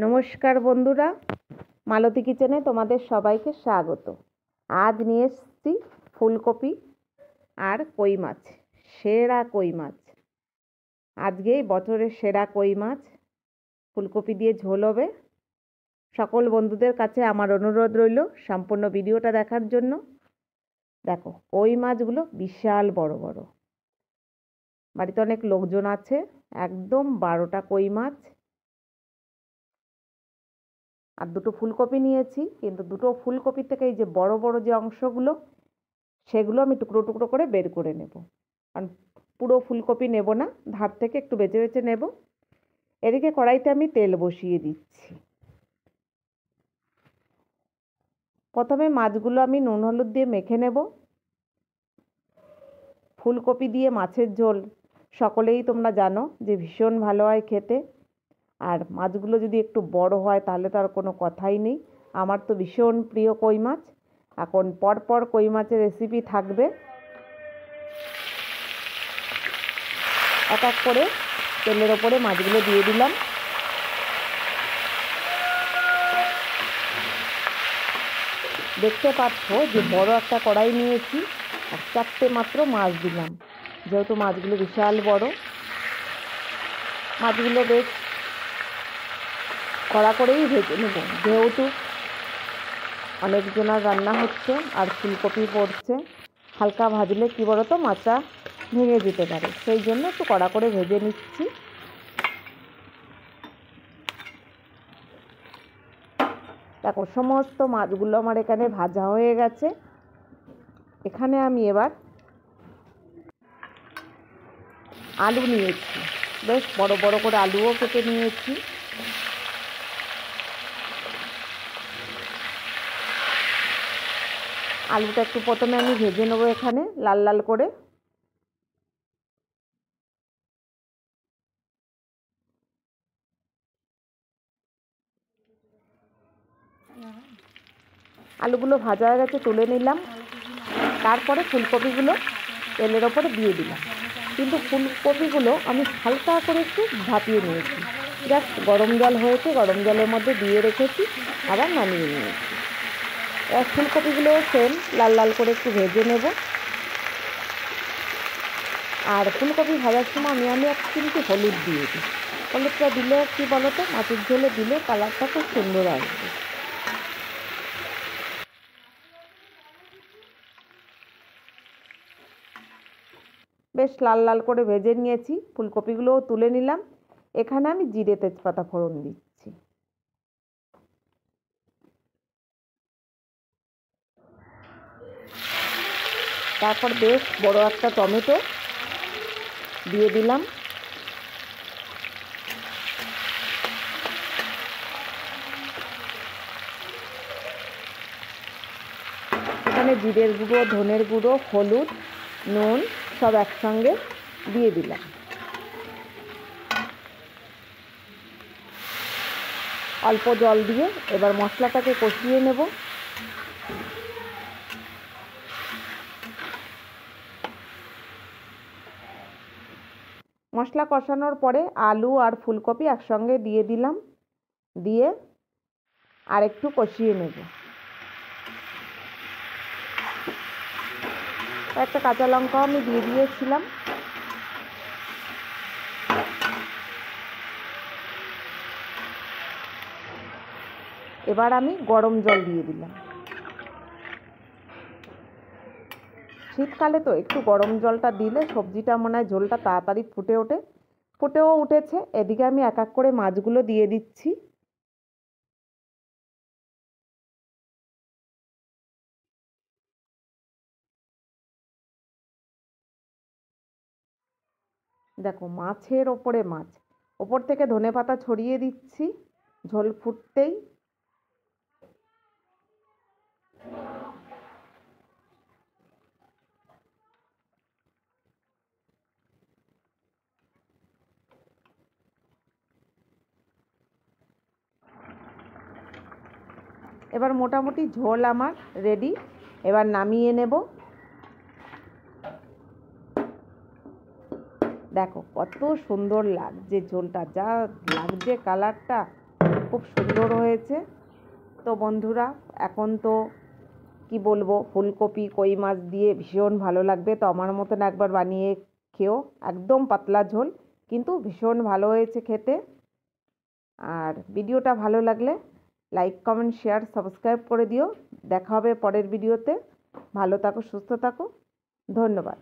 নমস্কার বন্ধুরা, মালতী কিচেনে তোমাদের সবাইকে স্বাগত। আজ নিয়ে এসেছি ফুলকপি আর কই মাছ, সেরা কই মাছ। আজকে বছরের সেরা কই মাছ ফুলকপি দিয়ে ঝোল হবে। সকল বন্ধুদের কাছে আমার অনুরোধ রইল সম্পূর্ণ ভিডিওটা দেখার জন্য। দেখো, কই মাছগুলো বিশাল বড় বড়। বাড়িতে অনেক লোকজন আছে, একদম 12টা কই মাছ আর দুটো ফুলকপি নিয়েছি। কিন্তু দুটো ফুলকপি থেকে এই যে বড় বড় যে অংশগুলো, সেগুলো আমি টুকরো টুকরো করে বের করে নেব। কারণ পুরো ফুলকপি নেব না, ধার থেকে একটু বেছে বেছে নেব। এদিকে কড়াইতে আমি তেল বসিয়ে দিচ্ছি। প্রথমে মাছগুলো আমি নুন হলুদ দিয়ে মেখে নেব। ফুলকপি দিয়ে মাছের ঝোল সকলেই তোমরা জানো যে ভীষণ ভালো হয় খেতে। আর মাছগুলো যদি একটু বড় হয় তাহলে তো আর কোনো কথাই নেই। আমার তো ভীষণ প্রিয় কই মাছ। এখন পরপর কই মাছের রেসিপি থাকবে। এক এক করে তেলের ওপরে মাছগুলো দিয়ে দিলাম। দেখতে পাচ্ছ যে বড় একটা কড়াই নিয়েছি আর 4টে মাত্র মাছ দিলাম, যেহেতু মাছগুলো বিশাল বড়। মাছগুলো বেশ কড়া করেই ভেজে নেব, যেহেতু অনেকজনের রান্না হচ্ছে আর ফুলকপি পড়ছে। হালকা ভাজলে কী বলো তো, মাছটা ভেঙে যেতে পারে, সেই জন্য একটু কড়া করে ভেজে নিচ্ছি। দেখো, সমস্ত মাছগুলো আমার এখানে ভাজা হয়ে গেছে। এখানে আমি এবার আলু নিয়েছি, বেশ বড় বড় করে আলুও কেটে নিয়েছি। আলুটা একটু প্রথমে আমি ভেজে নেবো এখানে লাল লাল করে। আলুগুলো ভাজা হয়ে গেছে, তুলে নিলাম। তারপরে ফুলকপিগুলো তেলের ওপরে দিয়ে দিলাম। কিন্তু ফুলকপিগুলো আমি হালকা করে একটু ভাপিয়ে নিয়েছি। জাস্ট গরম জল হয়েছে, গরম জলের মধ্যে দিয়ে রেখেছি, আবার নামিয়ে নিয়েছি। এবার ফুলকপিগুলো সেম লাল লাল করে একটু ভেজে নেব। আর ফুলকপি ভাজার সময় আমি কিন্তু হলুদ দিয়ে দিই। হলুদটা দিলে কী বলো তো, মাছের ঝোলে দিলে কালারটা খুব সুন্দর আসবে। বেশ লাল লাল করে ভেজে নিয়েছি, ফুলকপিগুলোও তুলে নিলাম। এখানে আমি জিরে তেজপাতা ফোড়ন দিচ্ছি। তারপর বেশ বড় একটা টমেটো দিয়ে দিলাম। এখানে জিরের গুঁড়ো, ধনের গুঁড়ো, হলুদ, নুন সব একসঙ্গে দিয়ে দিলাম। অল্প জল দিয়ে এবার মশলাটাকে কষিয়ে নেব। মশলা কষানোর পরে আলু আর ফুলকপি একসঙ্গে দিয়ে দিলাম, দিয়ে আর একটু কষিয়ে নেব। একটা কাঁচা লঙ্কাও আমি দিয়ে দিয়েছিলাম। এবার আমি গরম জল দিয়ে দিলাম। শীতকালে তো একটু গরম জলটা দিলে সবজিটা মনে হয় ঝোলটা তাড়াতাড়ি ফুটে ওঠে। ফুটেও উঠেছে। এদিকে আমি এক এক করে মাছগুলো দিয়ে দিচ্ছি। দেখো, মাছের ওপরে মাছ, ওপর থেকে ধনেপাতা ছড়িয়ে দিচ্ছি ঝোল ফুটতেই। এবার মোটামুটি ঝোল আমার রেডি। এবার নামিয়ে নেব। দেখো কত সুন্দর লাগছে ঝোলটা, যা লাগছে কালারটা, খুব সুন্দর হয়েছে। তো বন্ধুরা, এখন তো কি বলবো, ফুলকপি কই মাছ দিয়ে ভীষণ ভালো লাগবে। তো আমার মতন একবার বানিয়ে খেও, একদম পাতলা ঝোল, কিন্তু ভীষণ ভালো হয়েছে খেতে। আর ভিডিওটা ভালো লাগলে লাইক, কমেন্ট, শেয়ার, সাবস্ক্রাইব করে দিও। দেখা হবে পরের ভিডিওতে। ভালো থাকো, সুস্থ থাকো, ধন্যবাদ।